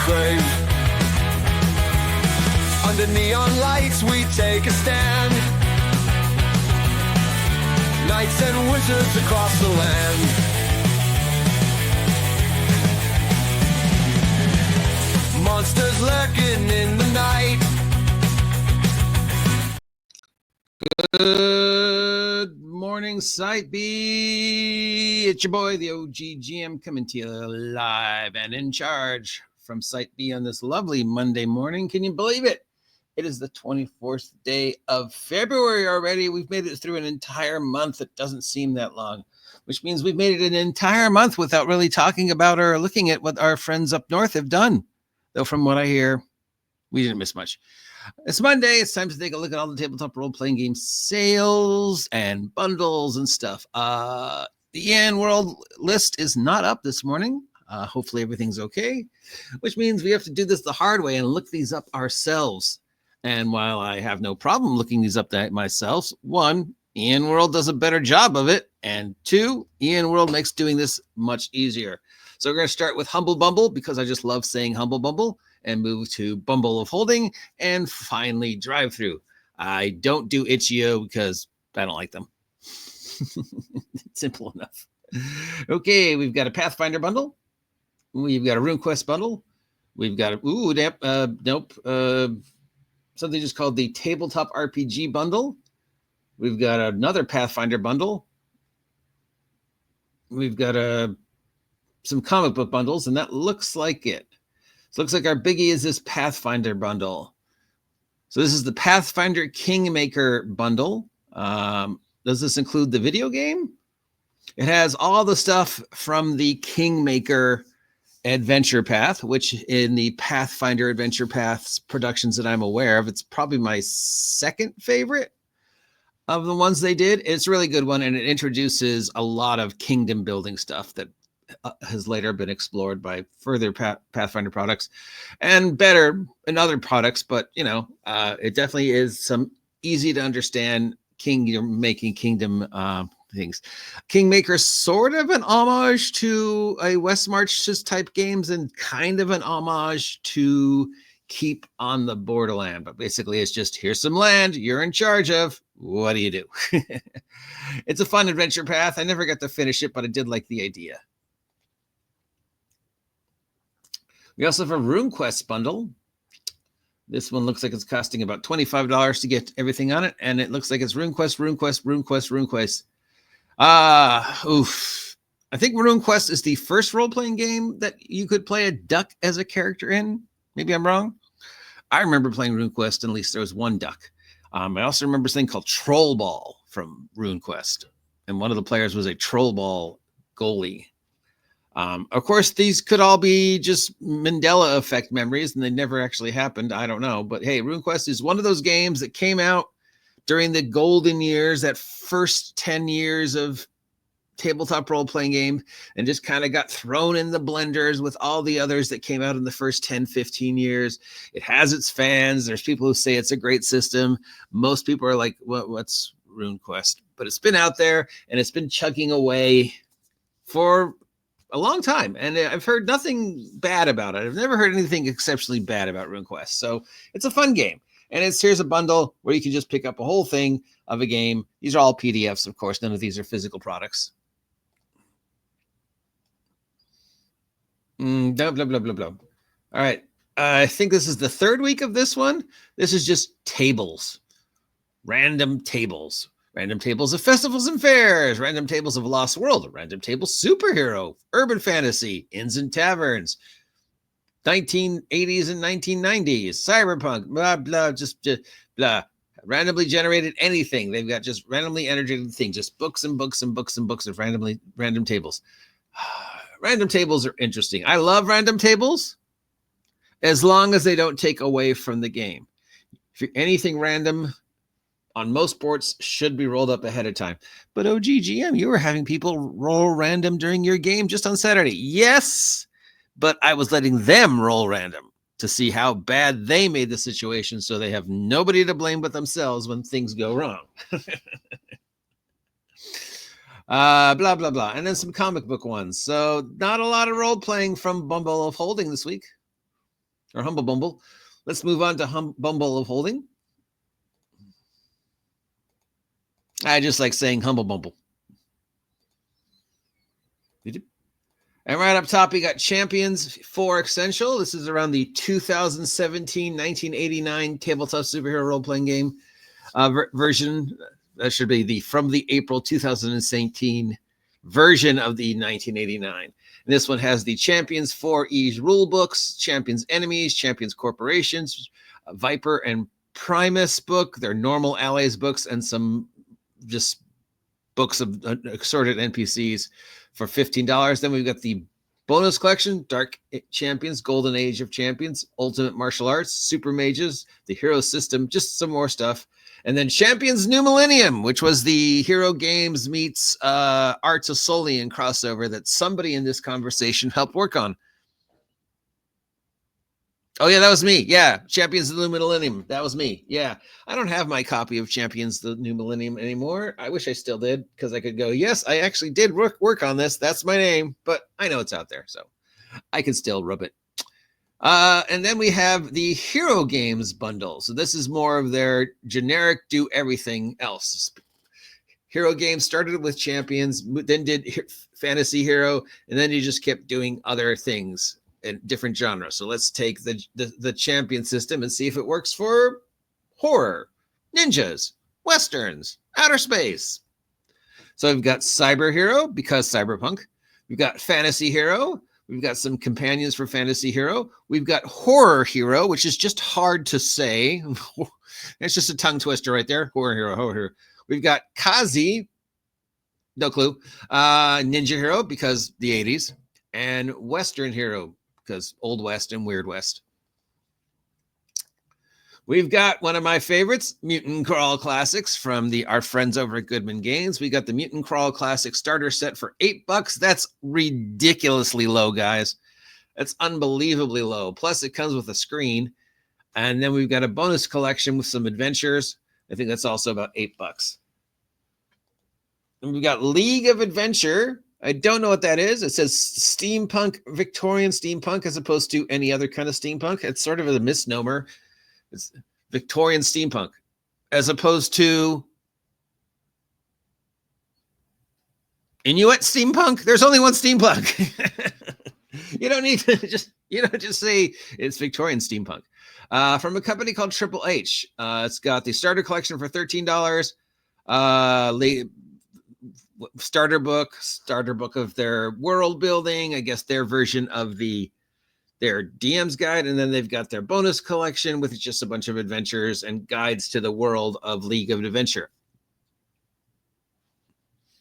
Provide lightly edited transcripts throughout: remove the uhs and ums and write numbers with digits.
crave. Under neon lights we take a stand. Knights and wizards across the land. Monsters lurking in the night. Good morning, Site B. It's your boy, the OGGM, coming to you live and in charge from Site B on this lovely Monday morning. Can you believe it? It is the 24th day of February already. We've made it through an entire month. It doesn't seem that long, which means we've made it an entire month without really talking about or looking at what our friends up north have done. Though from what I hear, we didn't miss much. It's Monday. It's time to take a look at all the tabletop role-playing game sales and bundles and stuff. The EN World list is not up this morning. Hopefully everything's okay, which means we have to do this the hard way and look these up ourselves. And while I have no problem looking these up myself, one, EN World does a better job of it, and two, EN World makes doing this much easier. So we're going to start with Humble Bumble because I just love saying Humble Bumble, and move to Bumble of Holding, and finally Drive Through. I don't do Itch.io because I don't like them. Simple enough. Okay, we've got a Pathfinder bundle. We've got a RuneQuest bundle. We've got something just called the Tabletop RPG bundle. We've got another Pathfinder bundle. We've got some comic book bundles, and that looks like it. So it looks like our biggie is this Pathfinder bundle. So this is the Pathfinder Kingmaker bundle. Does this include the video game? It has all the stuff from the Kingmaker Adventure Path, which in the Pathfinder Adventure Paths productions that I'm aware of, it's probably my second favorite of the ones they did. It's a really good one, and it introduces a lot of kingdom building stuff that has later been explored by further Pathfinder products and better in other products. But, it definitely is some easy to understand kingdom things. Kingmaker, sort of an homage to a West Marches type games and kind of an homage to Keep on the Borderland. But basically it's just, here's some land you're in charge of. What do you do? It's a fun adventure path. I never got to finish it, but I did like the idea. We also have a RuneQuest bundle. This one looks like it's costing about $25 to get everything on it. And it looks like it's RuneQuest. I think RuneQuest is the first role-playing game that you could play a duck as a character in. Maybe I'm wrong. I remember playing RuneQuest, and at least there was one duck. I also remember this thing called Troll Ball from RuneQuest. And one of the players was a Troll Ball goalie. Of course, these could all be just Mandela effect memories, and they never actually happened. I don't know. But hey, RuneQuest is one of those games that came out during the golden years, that first 10 years of tabletop role-playing game, and just kind of got thrown in the blenders with all the others that came out in the first 10, 15 years. It has its fans. There's people who say it's a great system. Most people are like, what's RuneQuest? But it's been out there, and it's been chugging away for a long time, and I've heard nothing bad about it. I've never heard anything exceptionally bad about RuneQuest. So it's a fun game, and here's a bundle where you can just pick up a whole thing of a game. These are all PDFs, of course. None of these are physical products. Blah, blah, blah, blah, blah. All right. I think this is the third week of this one. This is just tables, random tables. Random tables of festivals and fairs, random tables of Lost World, random tables superhero, urban fantasy, inns and taverns, 1980s and 1990s, cyberpunk, blah, blah, just blah. Randomly generated anything. They've got just randomly generated things, just books and books and books and books of random tables. Random tables are interesting. I love random tables as long as they don't take away from the game. If anything random on most boards should be rolled up ahead of time. But OGGM, you were having people roll random during your game just on Saturday. Yes, but I was letting them roll random to see how bad they made the situation so they have nobody to blame but themselves when things go wrong. Blah, blah, blah. And then some comic book ones. So not a lot of role-playing from Bumble of Holding this week. or Humble Bumble. Let's move on to Bumble of Holding. I just like saying Humble Bumble. And right up top, we got Champions for Essential. This is around the 2017-1989 tabletop superhero role-playing game version. That should be from the April 2017 version of the 1989. And this one has the Champions 4E rule books, Champions Enemies, Champions Corporations, Viper and Primus book, their normal allies books, and some just books of assorted NPCs for $15. Then we've got the bonus collection, Dark Champions, Golden Age of Champions, Ultimate Martial Arts, Super Mages, the Hero System, just some more stuff. And then Champions New Millennium, which was the Hero Games meets Arts of Solian crossover that somebody in this conversation helped work on. Oh, yeah, that was me. Yeah, Champions of the New Millennium. That was me. Yeah, I don't have my copy of Champions of the New Millennium anymore. I wish I still did, because I could go, yes, I actually did work on this. That's my name, but I know it's out there, so I can still rub it. And then we have the Hero Games bundle. So this is more of their generic do everything else. Hero Games started with Champions, then did Fantasy Hero, and then you just kept doing other things in different genres. So let's take the champion system and see if it works for horror, ninjas, westerns, outer space. So we've got Cyber Hero because cyberpunk. We've got Fantasy Hero. We've got some companions for Fantasy Hero. We've got Horror Hero, which is just hard to say. It's just a tongue twister right there. Horror Hero, Horror Hero. We've got Kazi, no clue. Ninja Hero because the 80s. And Western Hero because Old West and Weird West. We've got one of my favorites, Mutant Crawl Classics from our friends over at Goodman Games. We got the Mutant Crawl Classic starter set for $8. That's ridiculously low, guys. That's unbelievably low. Plus, it comes with a screen. And then we've got a bonus collection with some adventures. I think that's also about $8. And we've got League of Adventure. I don't know what that is. It says steampunk, Victorian steampunk, as opposed to any other kind of steampunk. It's sort of a misnomer. It's Victorian steampunk, as opposed to Inuit steampunk. There's only one steampunk. You don't need to just say it's Victorian steampunk. From a company called Triple H. It's got the starter collection for $13. Starter book of their world building, I guess their version of their DM's guide, and then they've got their bonus collection with just a bunch of adventures and guides to the world of League of Adventure.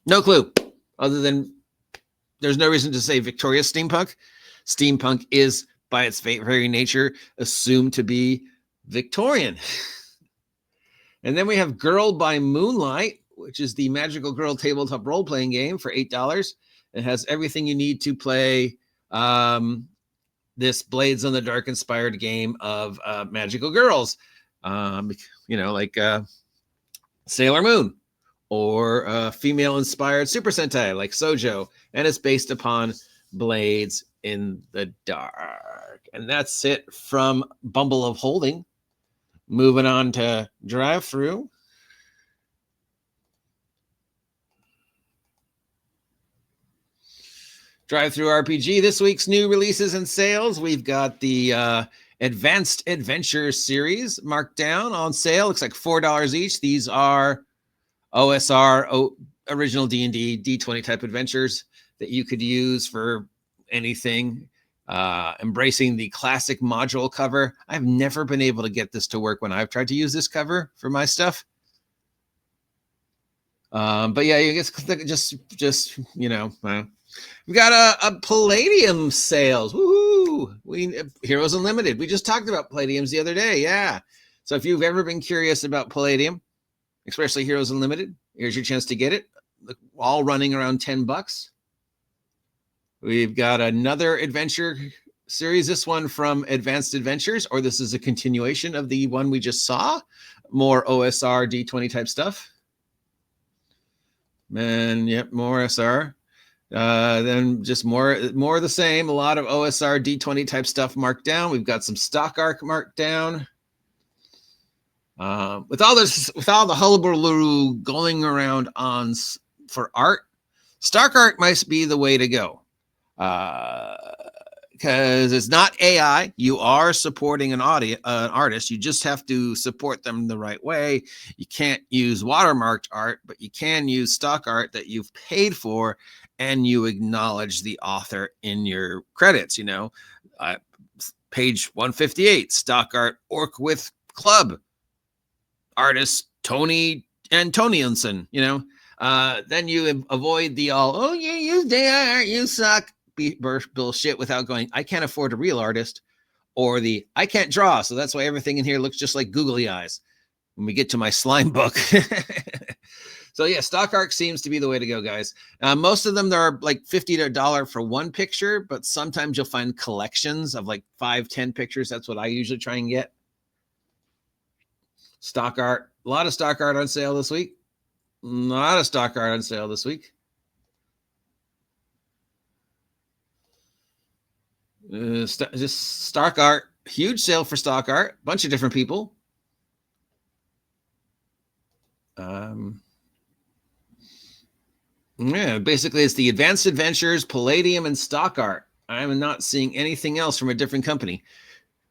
No clue, other than there's no reason to say Victorious steampunk. Steampunk is, by its very nature, assumed to be Victorian. And then we have Girl by Moonlight, which is the magical girl tabletop role-playing game for $8. It has everything you need to play this Blades in the Dark inspired game of magical girls, like Sailor Moon, or female inspired Super Sentai like Sojo, and it's based upon Blades in the Dark. And that's it from Bumble of Holding. Moving on to Drive Through. Drive Through RPG, this week's new releases and sales. We've got the Advanced Adventures series marked down on sale. Looks like $4 each. These are OSR, original D&D, D20 type adventures that you could use for anything. Embracing the classic module cover. I've never been able to get this to work when I've tried to use this cover for my stuff. But yeah, you guess just we got a Palladium sales. Woohoo! Heroes Unlimited. We just talked about Palladiums the other day. Yeah. So if you've ever been curious about Palladium, especially Heroes Unlimited, here's your chance to get it. All running around $10. We've got another adventure series. This one from Advanced Adventures, or this is a continuation of the one we just saw. More OSR D20 type stuff. And yep, more OSR. Then just more of the same. A lot of OSR D20 type stuff marked down. We've got some stock art marked down. With all the hullabaloo going around on for art, stock art might be the way to go. Because it's not AI. You are supporting an artist. You just have to support them the right way. You can't use watermarked art, but you can use stock art that you've paid for, and you acknowledge the author in your credits. Page 158, stock art, Orc with Club, artist Tony Antonianson. Then you avoid the you use AI art, you suck bullshit without going, I can't afford a real artist, or the I can't draw, so that's why everything in here looks just like googly eyes when we get to my slime book. So yeah, stock art seems to be the way to go, guys. Most of them, they're like $50 for one picture, but sometimes you'll find collections of like 5-10 pictures. That's what I usually try and get. Stock art, a lot of stock art on sale this week. A lot of stock art on sale this week. Just stock art, huge sale for stock art, bunch of different people. Yeah, basically it's the Advanced Adventures, Palladium, and stock art. I'm not seeing anything else from a different company.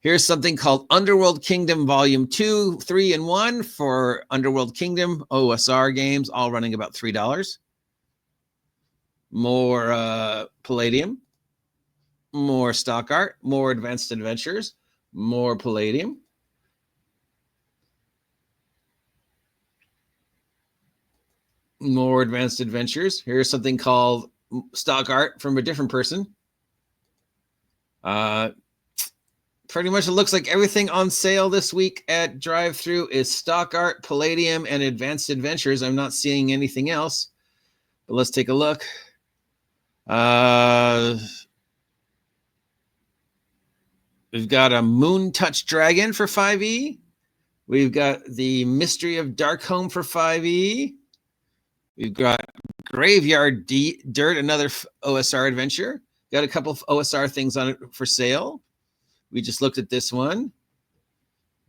Here's something called Underworld Kingdom Volume 2, 3, and 1 for Underworld Kingdom OSR games, all running about $3. More Palladium. More stock art, more Advanced Adventures, more Palladium. More Advanced Adventures. Here's something called stock art from a different person. Pretty much it looks like everything on sale this week at Drive-Thru is stock art, Palladium, and Advanced Adventures. I'm not seeing anything else, but let's take a look. We've got a Moon Touch Dragon for 5e. We've got the Mystery of Darkholme for 5e. We've got Graveyard Dirt, another OSR adventure. Got a couple of OSR things on it for sale. We just looked at this one.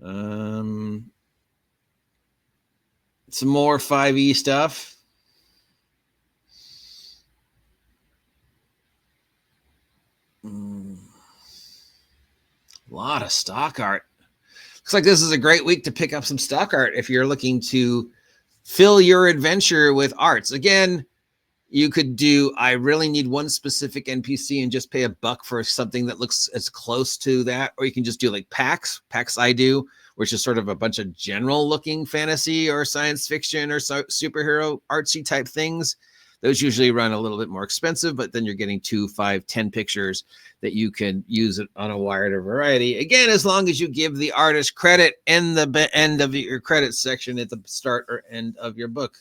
Some more 5e stuff. A lot of stock art. Looks like this is a great week to pick up some stock art if you're looking to fill your adventure with arts. Again, you could do, I really need one specific NPC and just pay $1 for something that looks as close to that. Or you can just do like packs I do, which is sort of a bunch of general looking fantasy or science fiction or superhero artsy type things. Those usually run a little bit more expensive, but then you're getting 2, 5, 10 pictures that you can use it on a wider variety. Again, as long as you give the artist credit in the end of your credit section at the start or end of your book.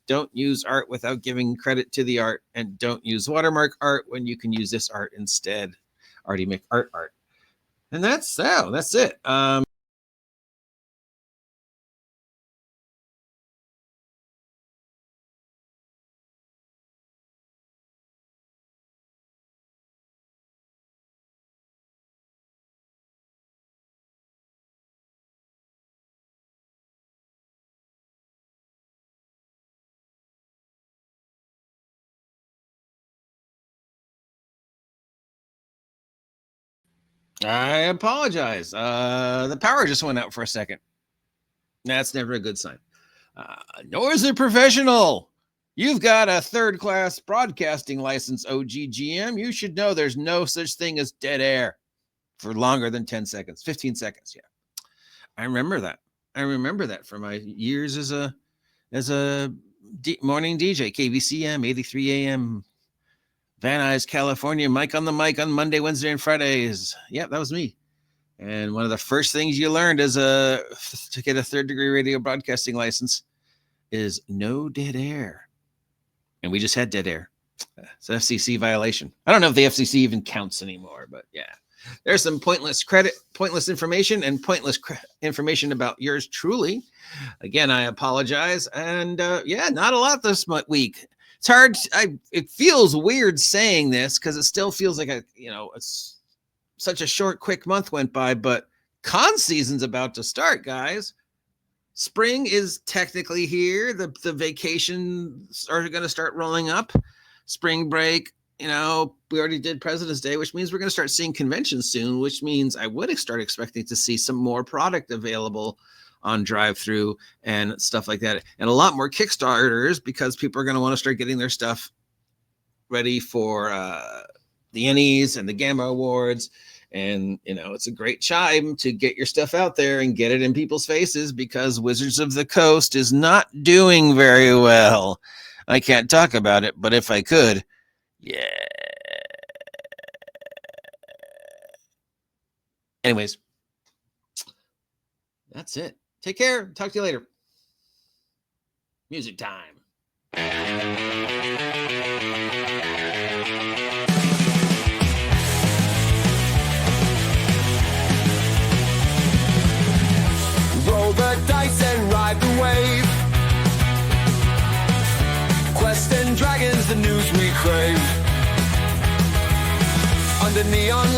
Don't use art without giving credit to the art, and don't use watermark art when you can use this art instead. Already make art. And that's it. I apologize. The power just went out for a second. That's never a good sign. Nor is it professional. You've got a third-class broadcasting license, OGGM. You should know there's no such thing as dead air for longer than 10 seconds, 15 seconds. Yeah. I remember that from my years as a morning DJ, KVCM, 83 AM, Van Nuys, California, Mike on the mic on Monday, Wednesday, and Fridays. Yeah, that was me. And one of the first things you learned to get a third-degree radio broadcasting license is no dead air. And we just had dead air. It's an FCC violation. I don't know if the FCC even counts anymore, but yeah. There's some pointless information, and pointless information about yours truly. Again, I apologize. And yeah, not a lot this week. It's hard. It feels weird saying this because it still feels like it's such a short, quick month went by, but con season's about to start, guys. Spring is technically here. The vacations are going to start rolling up. Spring break, we already did President's Day, which means we're going to start seeing conventions soon, which means I would start expecting to see some more product available on drive-through and stuff like that, and a lot more Kickstarters because people are going to want to start getting their stuff ready for the Ennies and the Gamma Awards. And, it's a great time to get your stuff out there and get it in people's faces because Wizards of the Coast is not doing very well. I can't talk about it, but if I could, yeah. Anyways, that's it. Take care. Talk to you later. Music time. Roll the dice and ride the wave. Quest and dragons, the news we crave. Under neon lights.